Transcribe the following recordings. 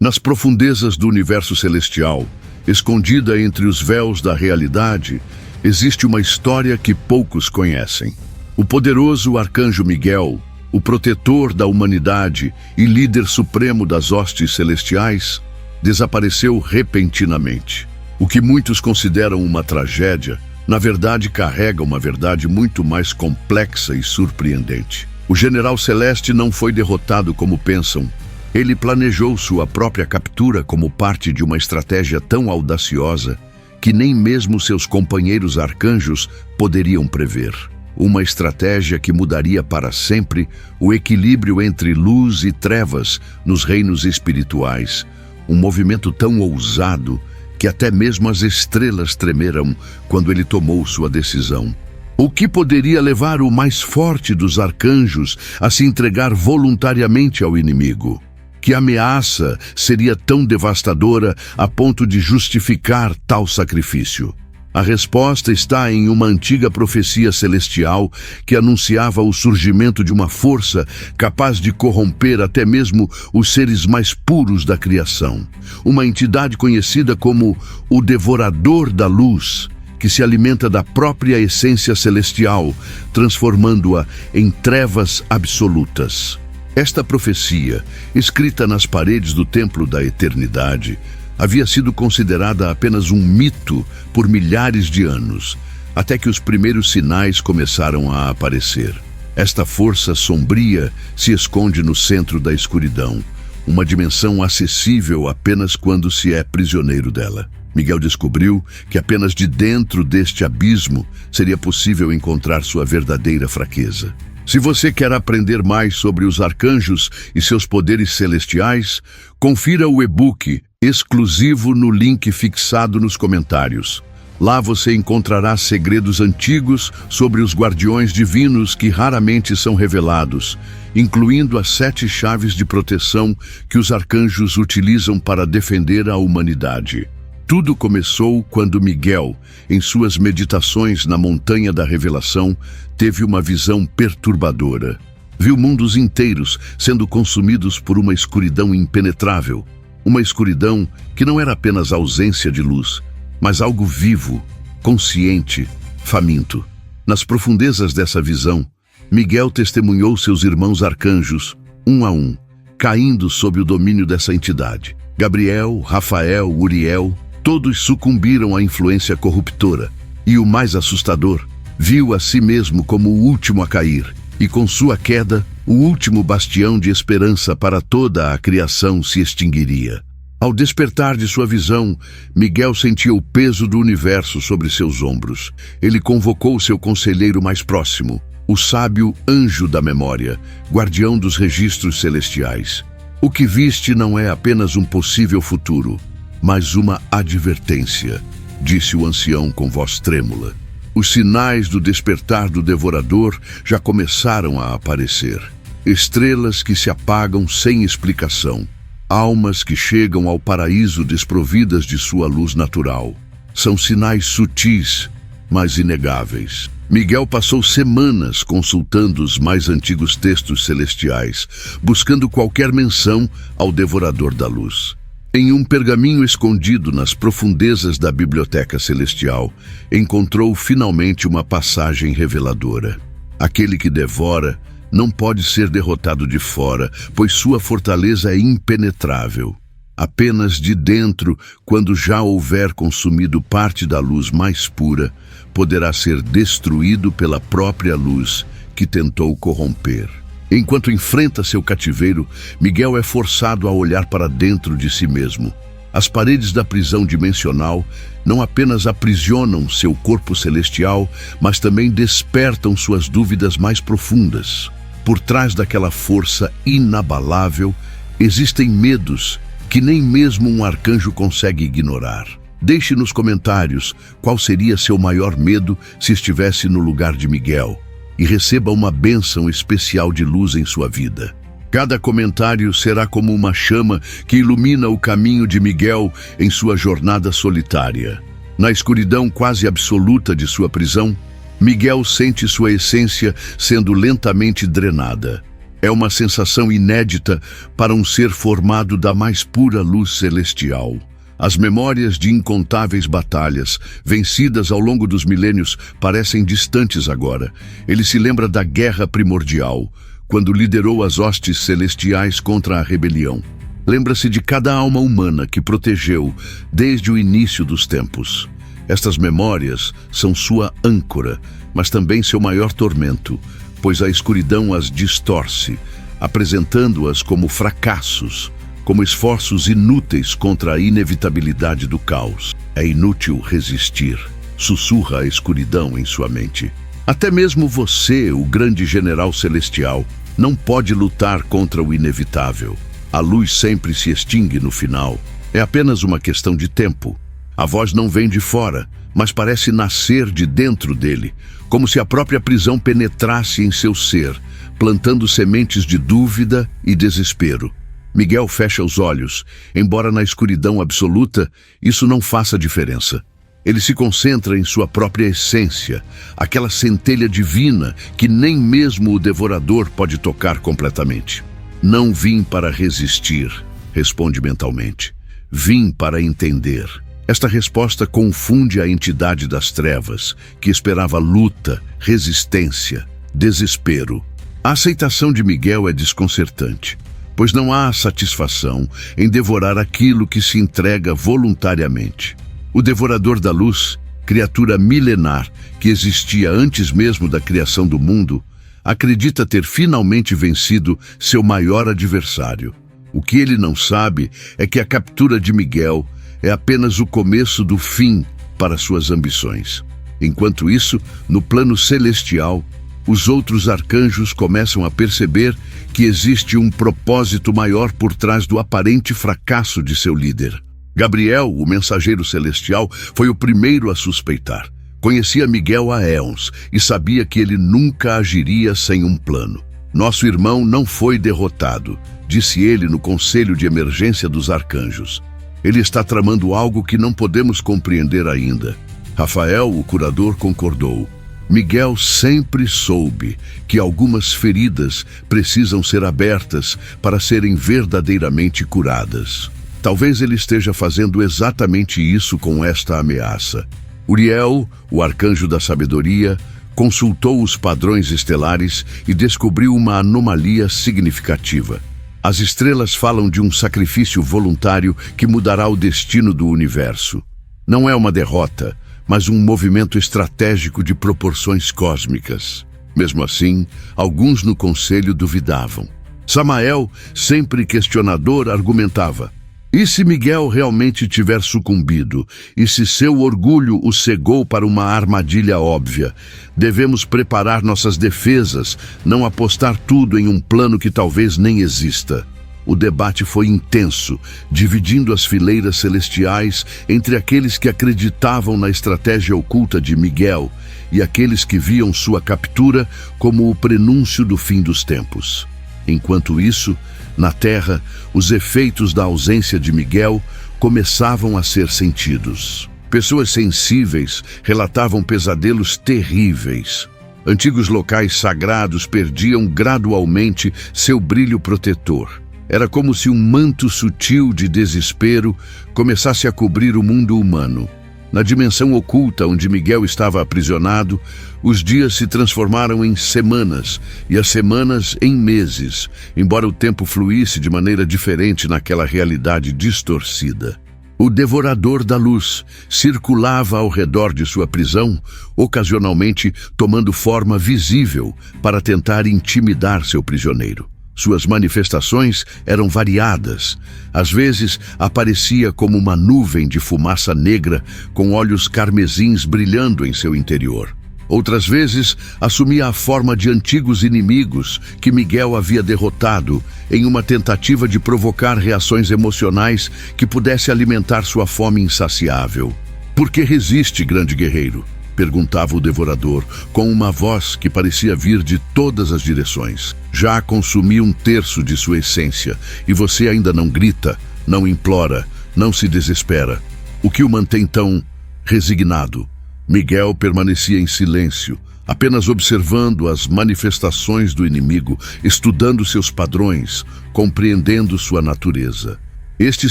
Nas profundezas do universo celestial, escondida entre os véus da realidade, existe uma história que poucos conhecem. O poderoso arcanjo Miguel, o protetor da humanidade e líder supremo das hostes celestiais, desapareceu repentinamente. O que muitos consideram uma tragédia, na verdade carrega uma verdade muito mais complexa e surpreendente. O general celeste não foi derrotado como pensam. Ele planejou sua própria captura como parte de uma estratégia tão audaciosa que nem mesmo seus companheiros arcanjos poderiam prever. Uma estratégia que mudaria para sempre o equilíbrio entre luz e trevas nos reinos espirituais. Um movimento tão ousado que até mesmo as estrelas tremeram quando ele tomou sua decisão. O que poderia levar o mais forte dos arcanjos a se entregar voluntariamente ao inimigo? Que ameaça seria tão devastadora a ponto de justificar tal sacrifício? A resposta está em uma antiga profecia celestial que anunciava o surgimento de uma força capaz de corromper até mesmo os seres mais puros da criação. Uma entidade conhecida como o Devorador da Luz, que se alimenta da própria essência celestial, transformando-a em trevas absolutas. Esta profecia, escrita nas paredes do Templo da Eternidade, havia sido considerada apenas um mito por milhares de anos, até que os primeiros sinais começaram a aparecer. Esta força sombria se esconde no centro da escuridão, uma dimensão acessível apenas quando se é prisioneiro dela. Miguel descobriu que apenas de dentro deste abismo seria possível encontrar sua verdadeira fraqueza. Se você quer aprender mais sobre os arcanjos e seus poderes celestiais, confira o e-book exclusivo no link fixado nos comentários. Lá você encontrará segredos antigos sobre os guardiões divinos que raramente são revelados, incluindo as 7 chaves de proteção que os arcanjos utilizam para defender a humanidade. Tudo começou quando Miguel, em suas meditações na Montanha da Revelação, teve uma visão perturbadora. Viu mundos inteiros sendo consumidos por uma escuridão impenetrável. Uma escuridão que não era apenas ausência de luz, mas algo vivo, consciente, faminto. Nas profundezas dessa visão, Miguel testemunhou seus irmãos arcanjos, um a um, caindo sob o domínio dessa entidade. Gabriel, Rafael, Uriel, todos sucumbiram à influência corruptora. E o mais assustador, viu a si mesmo como o último a cair, e com sua queda, o último bastião de esperança para toda a criação se extinguiria. Ao despertar de sua visão, Miguel sentia o peso do universo sobre seus ombros. Ele convocou seu conselheiro mais próximo, o sábio anjo da memória, guardião dos registros celestiais. O que viste não é apenas um possível futuro, mas uma advertência, disse o ancião com voz trêmula. Os sinais do despertar do devorador já começaram a aparecer. Estrelas que se apagam sem explicação. Almas que chegam ao paraíso desprovidas de sua luz natural. São sinais sutis, mas inegáveis. Miguel passou semanas consultando os mais antigos textos celestiais, buscando qualquer menção ao Devorador da Luz. Em um pergaminho escondido nas profundezas da Biblioteca Celestial, encontrou finalmente uma passagem reveladora. Aquele que devora não pode ser derrotado de fora, pois sua fortaleza é impenetrável. Apenas de dentro, quando já houver consumido parte da luz mais pura, poderá ser destruído pela própria luz que tentou corromper. Enquanto enfrenta seu cativeiro, Miguel é forçado a olhar para dentro de si mesmo. As paredes da prisão dimensional não apenas aprisionam seu corpo celestial, mas também despertam suas dúvidas mais profundas. Por trás daquela força inabalável, existem medos que nem mesmo um arcanjo consegue ignorar. Deixe nos comentários qual seria seu maior medo se estivesse no lugar de Miguel. E receba uma bênção especial de luz em sua vida. Cada comentário será como uma chama que ilumina o caminho de Miguel em sua jornada solitária. Na escuridão quase absoluta de sua prisão, Miguel sente sua essência sendo lentamente drenada. É uma sensação inédita para um ser formado da mais pura luz celestial. As memórias de incontáveis batalhas, vencidas ao longo dos milênios, parecem distantes agora. Ele se lembra da guerra primordial, quando liderou as hostes celestiais contra a rebelião. Lembra-se de cada alma humana que protegeu desde o início dos tempos. Estas memórias são sua âncora, mas também seu maior tormento, pois a escuridão as distorce, apresentando-as como fracassos, como esforços inúteis contra a inevitabilidade do caos. É inútil resistir, sussurra a escuridão em sua mente. Até mesmo você, o grande general celestial, não pode lutar contra o inevitável. A luz sempre se extingue no final. É apenas uma questão de tempo. A voz não vem de fora, mas parece nascer de dentro dele, como se a própria prisão penetrasse em seu ser, plantando sementes de dúvida e desespero. Miguel fecha os olhos, embora na escuridão absoluta isso não faça diferença. Ele se concentra em sua própria essência, aquela centelha divina que nem mesmo o devorador pode tocar completamente. Não vim para resistir, responde mentalmente. Vim para entender. Esta resposta confunde a entidade das trevas, que esperava luta, resistência, desespero. A aceitação de Miguel é desconcertante, pois não há satisfação em devorar aquilo que se entrega voluntariamente. O devorador da luz, criatura milenar que existia antes mesmo da criação do mundo, acredita ter finalmente vencido seu maior adversário. O que ele não sabe é que a captura de Miguel é apenas o começo do fim para suas ambições. Enquanto isso, no plano celestial, os outros arcanjos começam a perceber que existe um propósito maior por trás do aparente fracasso de seu líder. Gabriel, o mensageiro celestial, foi o primeiro a suspeitar. Conhecia Miguel há éons e sabia que ele nunca agiria sem um plano. Nosso irmão não foi derrotado, disse ele no conselho de emergência dos arcanjos. Ele está tramando algo que não podemos compreender ainda. Rafael, o curador, concordou. Miguel sempre soube que algumas feridas precisam ser abertas para serem verdadeiramente curadas. Talvez ele esteja fazendo exatamente isso com esta ameaça. Uriel, o arcanjo da sabedoria, consultou os padrões estelares e descobriu uma anomalia significativa. As estrelas falam de um sacrifício voluntário que mudará o destino do universo. Não é uma derrota, mas um movimento estratégico de proporções cósmicas. Mesmo assim, alguns no conselho duvidavam. Samael, sempre questionador, argumentava: e se Miguel realmente tiver sucumbido? E se seu orgulho o cegou para uma armadilha óbvia? Devemos preparar nossas defesas, não apostar tudo em um plano que talvez nem exista. O debate foi intenso, dividindo as fileiras celestiais entre aqueles que acreditavam na estratégia oculta de Miguel e aqueles que viam sua captura como o prenúncio do fim dos tempos. Enquanto isso, na Terra, os efeitos da ausência de Miguel começavam a ser sentidos. Pessoas sensíveis relatavam pesadelos terríveis. Antigos locais sagrados perdiam gradualmente seu brilho protetor. Era como se um manto sutil de desespero começasse a cobrir o mundo humano. Na dimensão oculta onde Miguel estava aprisionado, os dias se transformaram em semanas e as semanas em meses, embora o tempo fluísse de maneira diferente naquela realidade distorcida. O devorador da luz circulava ao redor de sua prisão, ocasionalmente tomando forma visível para tentar intimidar seu prisioneiro. Suas manifestações eram variadas. Às vezes, aparecia como uma nuvem de fumaça negra com olhos carmesins brilhando em seu interior. Outras vezes, assumia a forma de antigos inimigos que Miguel havia derrotado em uma tentativa de provocar reações emocionais que pudesse alimentar sua fome insaciável. «Por que resiste, grande guerreiro?», perguntava o devorador, com uma voz que parecia vir de todas as direções. «Já consumi um terço de sua essência, e você ainda não grita, não implora, não se desespera. O que o mantém tão resignado?». Miguel permanecia em silêncio, apenas observando as manifestações do inimigo, estudando seus padrões, compreendendo sua natureza. Este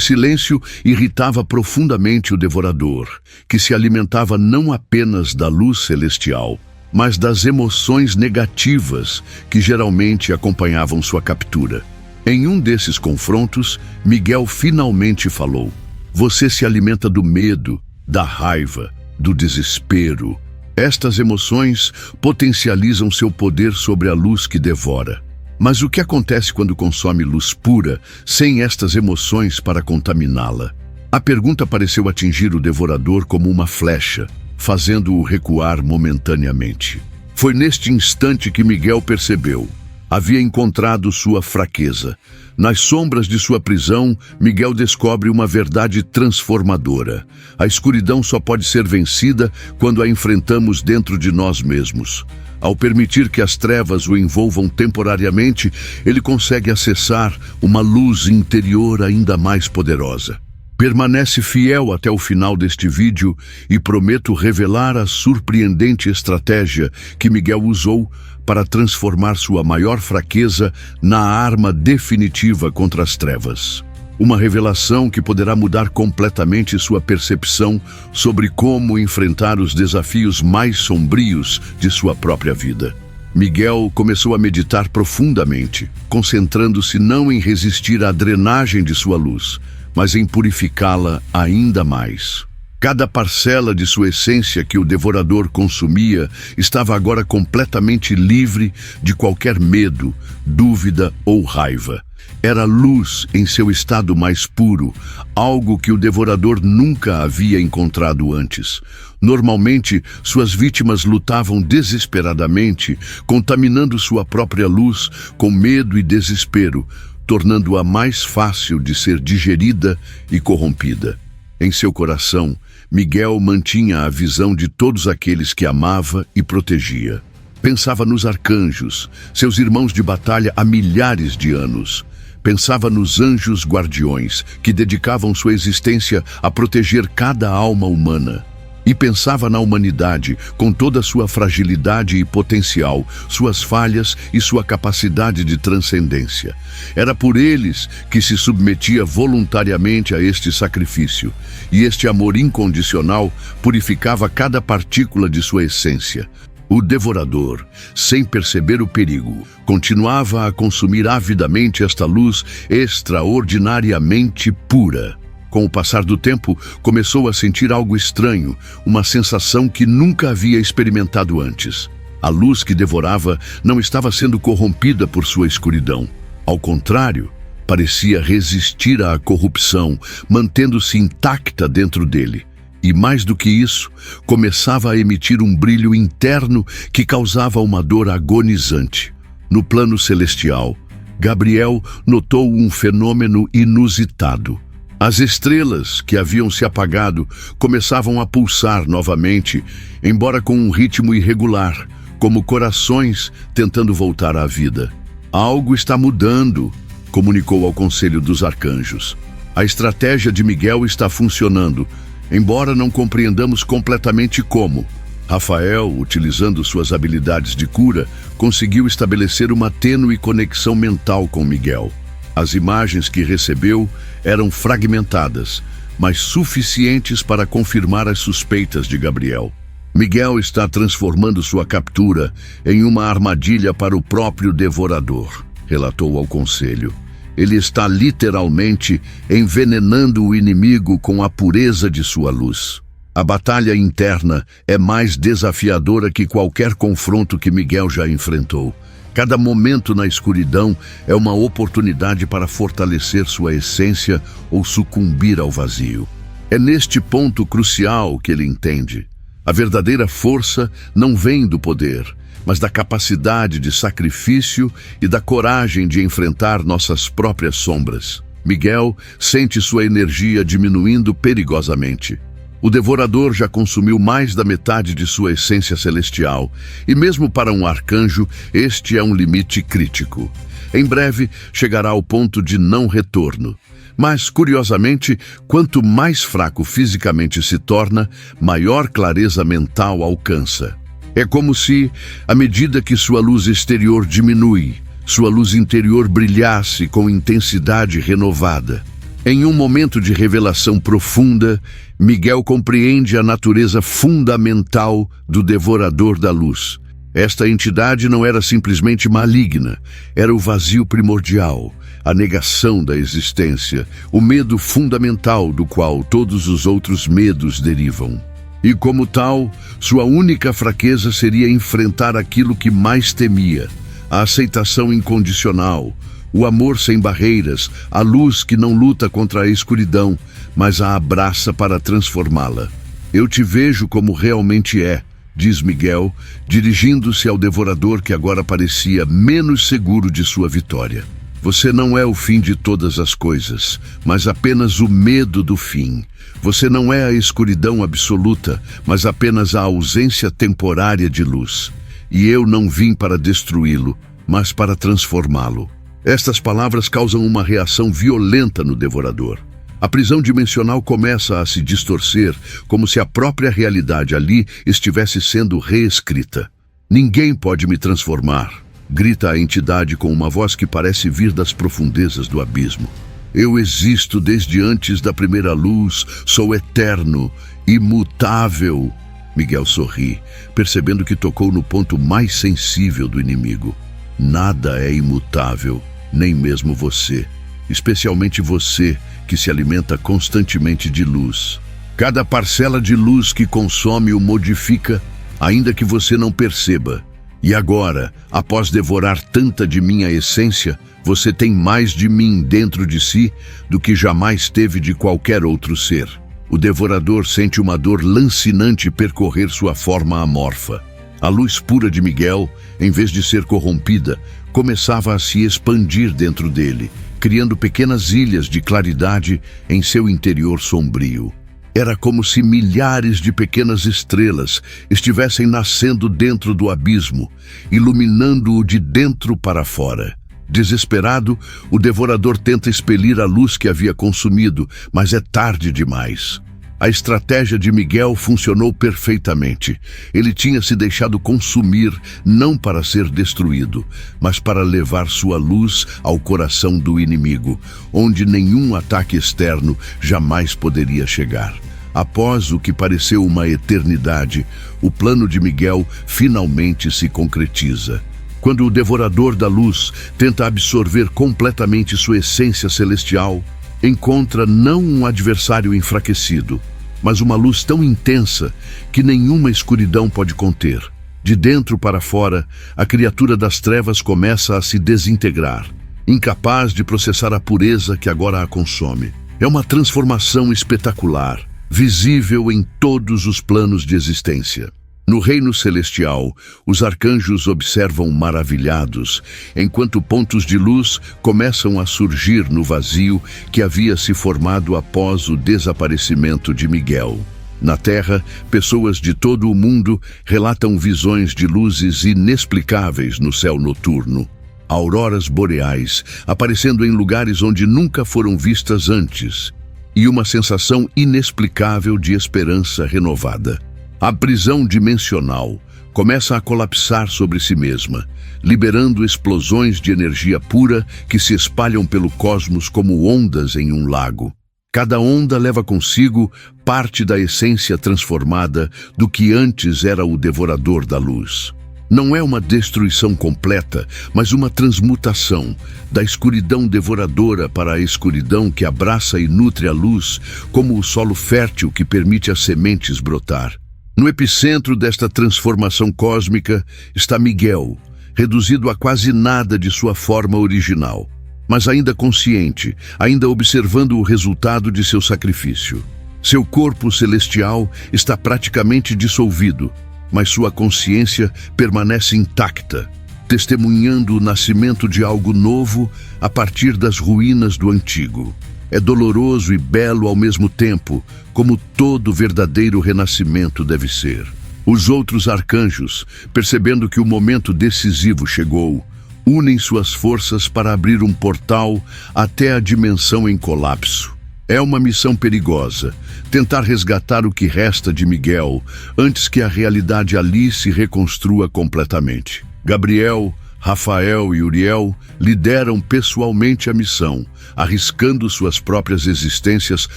silêncio irritava profundamente o devorador, que se alimentava não apenas da luz celestial, mas das emoções negativas que geralmente acompanhavam sua captura. Em um desses confrontos, Miguel finalmente falou: "Você se alimenta do medo, da raiva, do desespero. Estas emoções potencializam seu poder sobre a luz que devora. Mas o que acontece quando consome luz pura, sem estas emoções para contaminá-la?" A pergunta pareceu atingir o devorador como uma flecha, fazendo-o recuar momentaneamente. Foi neste instante que Miguel percebeu: havia encontrado sua fraqueza. Nas sombras de sua prisão, Miguel descobre uma verdade transformadora. A escuridão só pode ser vencida quando a enfrentamos dentro de nós mesmos. Ao permitir que as trevas o envolvam temporariamente, ele consegue acessar uma luz interior ainda mais poderosa. Permanece fiel até o final deste vídeo e prometo revelar a surpreendente estratégia que Miguel usou para transformar sua maior fraqueza na arma definitiva contra as trevas. Uma revelação que poderá mudar completamente sua percepção sobre como enfrentar os desafios mais sombrios de sua própria vida. Miguel começou a meditar profundamente, concentrando-se não em resistir à drenagem de sua luz, mas em purificá-la ainda mais. Cada parcela de sua essência que o devorador consumia estava agora completamente livre de qualquer medo, dúvida ou raiva. Era luz em seu estado mais puro, algo que o devorador nunca havia encontrado antes. Normalmente, suas vítimas lutavam desesperadamente, contaminando sua própria luz com medo e desespero, tornando-a mais fácil de ser digerida e corrompida. Em seu coração, Miguel mantinha a visão de todos aqueles que amava e protegia. Pensava nos arcanjos, seus irmãos de batalha há milhares de anos. Pensava nos anjos guardiões, que dedicavam sua existência a proteger cada alma humana. E pensava na humanidade, com toda sua fragilidade e potencial, suas falhas e sua capacidade de transcendência. Era por eles que se submetia voluntariamente a este sacrifício, e este amor incondicional purificava cada partícula de sua essência. O devorador, sem perceber o perigo, continuava a consumir avidamente esta luz extraordinariamente pura. Com o passar do tempo, começou a sentir algo estranho, uma sensação que nunca havia experimentado antes. A luz que devorava não estava sendo corrompida por sua escuridão. Ao contrário, parecia resistir à corrupção, mantendo-se intacta dentro dele. E mais do que isso, começava a emitir um brilho interno que causava uma dor agonizante. No plano celestial, Gabriel notou um fenômeno inusitado. As estrelas, que haviam se apagado, começavam a pulsar novamente, embora com um ritmo irregular, como corações tentando voltar à vida. "Algo está mudando", comunicou ao Conselho dos Arcanjos. "A estratégia de Miguel está funcionando, embora não compreendamos completamente como." Rafael, utilizando suas habilidades de cura, conseguiu estabelecer uma tênue conexão mental com Miguel. As imagens que recebeu eram fragmentadas, mas suficientes para confirmar as suspeitas de Gabriel. Miguel está transformando sua captura em uma armadilha para o próprio devorador, relatou ao conselho. Ele está literalmente envenenando o inimigo com a pureza de sua luz. A batalha interna é mais desafiadora que qualquer confronto que Miguel já enfrentou. Cada momento na escuridão é uma oportunidade para fortalecer sua essência ou sucumbir ao vazio. É neste ponto crucial que ele entende. A verdadeira força não vem do poder, mas da capacidade de sacrifício e da coragem de enfrentar nossas próprias sombras. Miguel sente sua energia diminuindo perigosamente. O devorador já consumiu mais da metade de sua essência celestial, e mesmo para um arcanjo, este é um limite crítico. Em breve, chegará ao ponto de não retorno. Mas, curiosamente, quanto mais fraco fisicamente se torna, maior clareza mental alcança. É como se, à medida que sua luz exterior diminui, sua luz interior brilhasse com intensidade renovada. Em um momento de revelação profunda, Miguel compreende a natureza fundamental do devorador da luz. Esta entidade não era simplesmente maligna, era o vazio primordial, a negação da existência, o medo fundamental do qual todos os outros medos derivam. E como tal, sua única fraqueza seria enfrentar aquilo que mais temia, a aceitação incondicional, o amor sem barreiras, a luz que não luta contra a escuridão, mas a abraça para transformá-la. Eu te vejo como realmente é, diz Miguel, dirigindo-se ao devorador que agora parecia menos seguro de sua vitória. Você não é o fim de todas as coisas, mas apenas o medo do fim. Você não é a escuridão absoluta, mas apenas a ausência temporária de luz. E eu não vim para destruí-lo, mas para transformá-lo. Estas palavras causam uma reação violenta no devorador. A prisão dimensional começa a se distorcer, como se a própria realidade ali estivesse sendo reescrita. Ninguém pode me transformar, grita a entidade com uma voz que parece vir das profundezas do abismo. Eu existo desde antes da primeira luz, sou eterno, imutável. Miguel sorri, percebendo que tocou no ponto mais sensível do inimigo. Nada é imutável, nem mesmo você, especialmente você, que se alimenta constantemente de luz. Cada parcela de luz que consome o modifica, ainda que você não perceba. E agora, após devorar tanta de minha essência, você tem mais de mim dentro de si do que jamais teve de qualquer outro ser. O devorador sente uma dor lancinante percorrer sua forma amorfa. A luz pura de Miguel, em vez de ser corrompida, começava a se expandir dentro dele, criando pequenas ilhas de claridade em seu interior sombrio. Era como se milhares de pequenas estrelas estivessem nascendo dentro do abismo, iluminando-o de dentro para fora. Desesperado, o devorador tenta expelir a luz que havia consumido, mas é tarde demais. A estratégia de Miguel funcionou perfeitamente. Ele tinha se deixado consumir, não para ser destruído, mas para levar sua luz ao coração do inimigo, onde nenhum ataque externo jamais poderia chegar. Após o que pareceu uma eternidade, o plano de Miguel finalmente se concretiza. Quando o devorador da luz tenta absorver completamente sua essência celestial, encontra não um adversário enfraquecido, mas uma luz tão intensa que nenhuma escuridão pode conter. De dentro para fora, a criatura das trevas começa a se desintegrar, incapaz de processar a pureza que agora a consome. É uma transformação espetacular, visível em todos os planos de existência. No reino celestial, os arcanjos observam maravilhados, enquanto pontos de luz começam a surgir no vazio que havia se formado após o desaparecimento de Miguel. Na Terra, pessoas de todo o mundo relatam visões de luzes inexplicáveis no céu noturno. Auroras boreais aparecendo em lugares onde nunca foram vistas antes, e uma sensação inexplicável de esperança renovada. A prisão dimensional começa a colapsar sobre si mesma, liberando explosões de energia pura que se espalham pelo cosmos como ondas em um lago. Cada onda leva consigo parte da essência transformada do que antes era o devorador da luz. Não é uma destruição completa, mas uma transmutação da escuridão devoradora para a escuridão que abraça e nutre a luz, como o solo fértil que permite as sementes brotar. No epicentro desta transformação cósmica está Miguel, reduzido a quase nada de sua forma original, mas ainda consciente, ainda observando o resultado de seu sacrifício. Seu corpo celestial está praticamente dissolvido, mas sua consciência permanece intacta, testemunhando o nascimento de algo novo a partir das ruínas do antigo. É doloroso e belo ao mesmo tempo, como todo verdadeiro renascimento deve ser. Os outros arcanjos, percebendo que o momento decisivo chegou, unem suas forças para abrir um portal até a dimensão em colapso. É uma missão perigosa, tentar resgatar o que resta de Miguel antes que a realidade ali se reconstrua completamente. Gabriel, Rafael e Uriel lideram pessoalmente a missão, arriscando suas próprias existências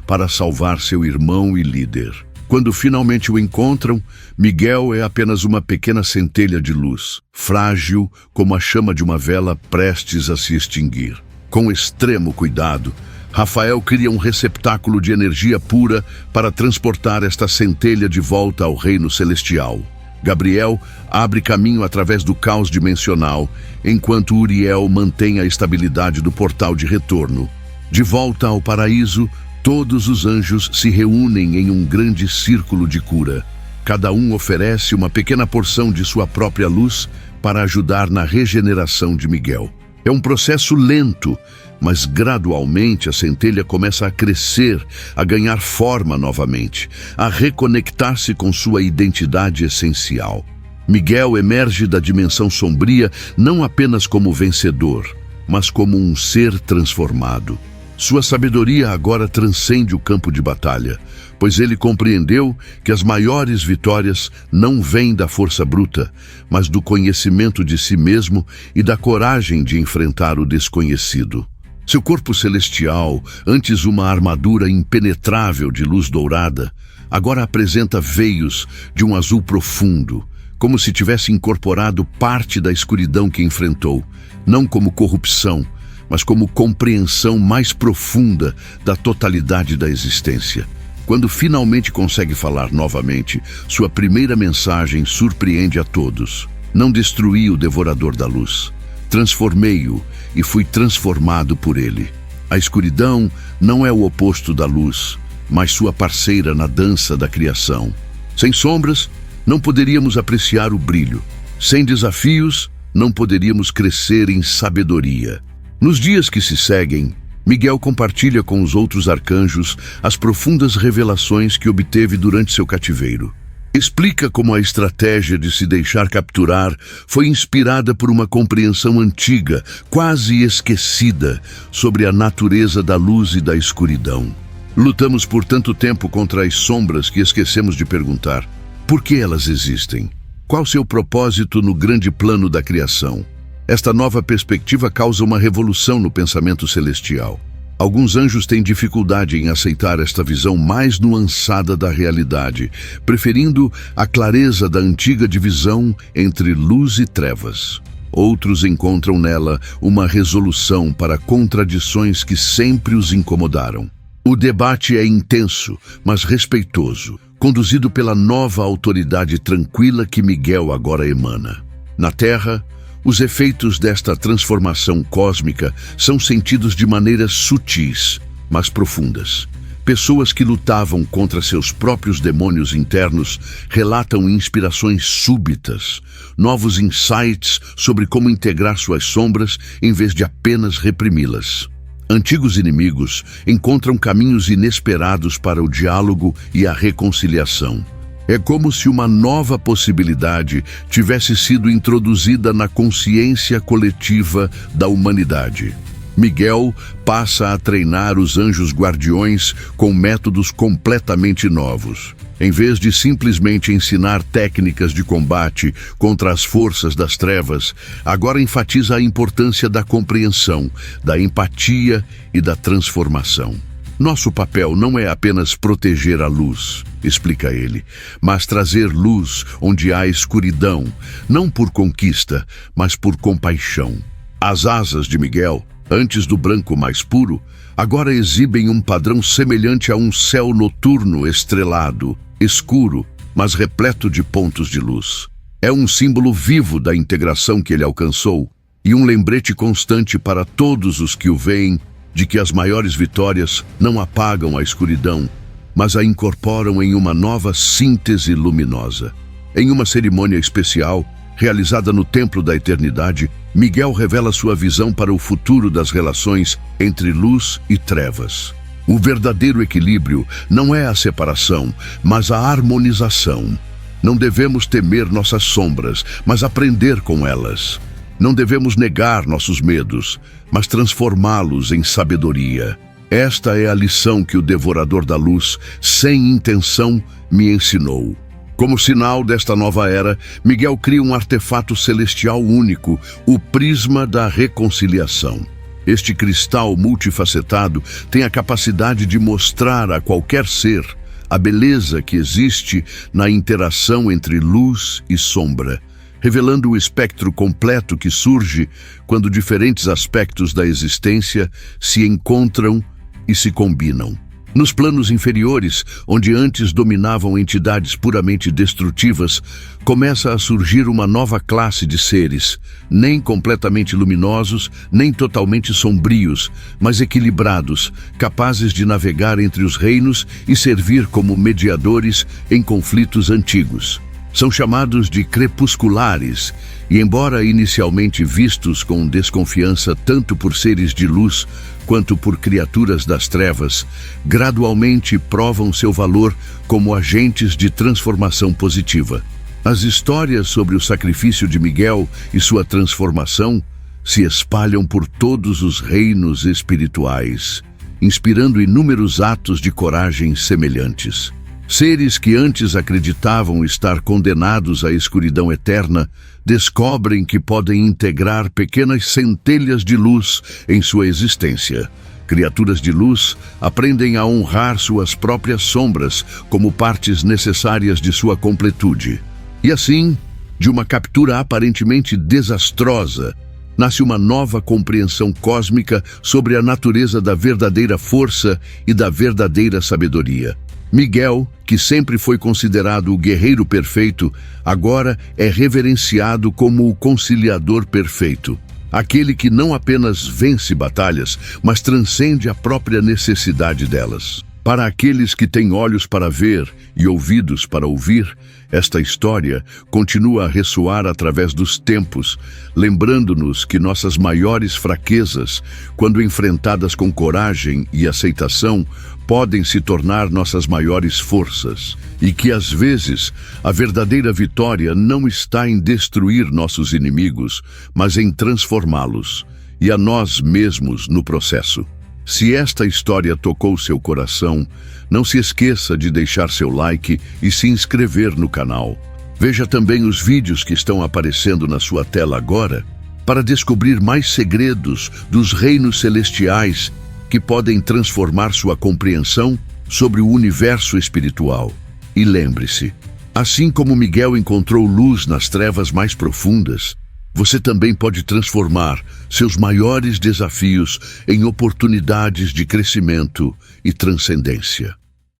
para salvar seu irmão e líder. Quando finalmente o encontram, Miguel é apenas uma pequena centelha de luz, frágil como a chama de uma vela prestes a se extinguir. Com extremo cuidado, Rafael cria um receptáculo de energia pura para transportar esta centelha de volta ao reino celestial. Gabriel abre caminho através do caos dimensional, enquanto Uriel mantém a estabilidade do portal de retorno. De volta ao paraíso, todos os anjos se reúnem em um grande círculo de cura. Cada um oferece uma pequena porção de sua própria luz para ajudar na regeneração de Miguel. É um processo lento, mas gradualmente a centelha começa a crescer, a ganhar forma novamente, a reconectar-se com sua identidade essencial. Miguel emerge da dimensão sombria não apenas como vencedor, mas como um ser transformado. Sua sabedoria agora transcende o campo de batalha, pois ele compreendeu que as maiores vitórias não vêm da força bruta, mas do conhecimento de si mesmo e da coragem de enfrentar o desconhecido. Seu corpo celestial, antes uma armadura impenetrável de luz dourada, agora apresenta veios de um azul profundo, como se tivesse incorporado parte da escuridão que enfrentou, não como corrupção, mas como compreensão mais profunda da totalidade da existência. Quando finalmente consegue falar novamente, sua primeira mensagem surpreende a todos. Não destruí o devorador da luz. Transformei-o e fui transformado por ele. A escuridão não é o oposto da luz, mas sua parceira na dança da criação. Sem sombras, não poderíamos apreciar o brilho. Sem desafios, não poderíamos crescer em sabedoria. Nos dias que se seguem, Miguel compartilha com os outros arcanjos as profundas revelações que obteve durante seu cativeiro. Explica como a estratégia de se deixar capturar foi inspirada por uma compreensão antiga, quase esquecida, sobre a natureza da luz e da escuridão. Lutamos por tanto tempo contra as sombras que esquecemos de perguntar: por que elas existem? Qual seu propósito no grande plano da criação? Esta nova perspectiva causa uma revolução no pensamento celestial. Alguns anjos têm dificuldade em aceitar esta visão mais nuançada da realidade, preferindo a clareza da antiga divisão entre luz e trevas. Outros encontram nela uma resolução para contradições que sempre os incomodaram. O debate é intenso, mas respeitoso, conduzido pela nova autoridade tranquila que Miguel agora emana. Na Terra, os efeitos desta transformação cósmica são sentidos de maneiras sutis, mas profundas. Pessoas que lutavam contra seus próprios demônios internos relatam inspirações súbitas, novos insights sobre como integrar suas sombras em vez de apenas reprimi-las. Antigos inimigos encontram caminhos inesperados para o diálogo e a reconciliação. É como se uma nova possibilidade tivesse sido introduzida na consciência coletiva da humanidade. Miguel passa a treinar os anjos guardiões com métodos completamente novos. Em vez de simplesmente ensinar técnicas de combate contra as forças das trevas, agora enfatiza a importância da compreensão, da empatia e da transformação. Nosso papel não é apenas proteger a luz, explica ele, mas trazer luz onde há escuridão, não por conquista, mas por compaixão. As asas de Miguel, antes do branco mais puro, agora exibem um padrão semelhante a um céu noturno estrelado, escuro, mas repleto de pontos de luz. É um símbolo vivo da integração que ele alcançou e um lembrete constante para todos os que o veem de que as maiores vitórias não apagam a escuridão, mas a incorporam em uma nova síntese luminosa. Em uma cerimônia especial, realizada no Templo da Eternidade, Miguel revela sua visão para o futuro das relações entre luz e trevas. O verdadeiro equilíbrio não é a separação, mas a harmonização. Não devemos temer nossas sombras, mas aprender com elas. Não devemos negar nossos medos, mas transformá-los em sabedoria. Esta é a lição que o Devorador da Luz, sem intenção, me ensinou. Como sinal desta nova era, Miguel cria um artefato celestial único, o Prisma da Reconciliação. Este cristal multifacetado tem a capacidade de mostrar a qualquer ser a beleza que existe na interação entre luz e sombra, revelando o espectro completo que surge quando diferentes aspectos da existência se encontram e se combinam. Nos planos inferiores, onde antes dominavam entidades puramente destrutivas, começa a surgir uma nova classe de seres, nem completamente luminosos, nem totalmente sombrios, mas equilibrados, capazes de navegar entre os reinos e servir como mediadores em conflitos antigos. São chamados de crepusculares e, embora inicialmente vistos com desconfiança tanto por seres de luz quanto por criaturas das trevas, gradualmente provam seu valor como agentes de transformação positiva. As histórias sobre o sacrifício de Miguel e sua transformação se espalham por todos os reinos espirituais, inspirando inúmeros atos de coragem semelhantes. Seres que antes acreditavam estar condenados à escuridão eterna descobrem que podem integrar pequenas centelhas de luz em sua existência. Criaturas de luz aprendem a honrar suas próprias sombras como partes necessárias de sua completude. E assim, de uma captura aparentemente desastrosa, nasce uma nova compreensão cósmica sobre a natureza da verdadeira força e da verdadeira sabedoria. Miguel, que sempre foi considerado o guerreiro perfeito, agora é reverenciado como o conciliador perfeito. Aquele que não apenas vence batalhas, mas transcende a própria necessidade delas. Para aqueles que têm olhos para ver e ouvidos para ouvir, esta história continua a ressoar através dos tempos, lembrando-nos que nossas maiores fraquezas, quando enfrentadas com coragem e aceitação, podem se tornar nossas maiores forças, e que, às vezes, a verdadeira vitória não está em destruir nossos inimigos, mas em transformá-los, e a nós mesmos no processo. Se esta história tocou seu coração, não se esqueça de deixar seu like e se inscrever no canal. Veja também os vídeos que estão aparecendo na sua tela agora para descobrir mais segredos dos reinos celestiais que podem transformar sua compreensão sobre o universo espiritual. E lembre-se, assim como Miguel encontrou luz nas trevas mais profundas, você também pode transformar seus maiores desafios em oportunidades de crescimento e transcendência.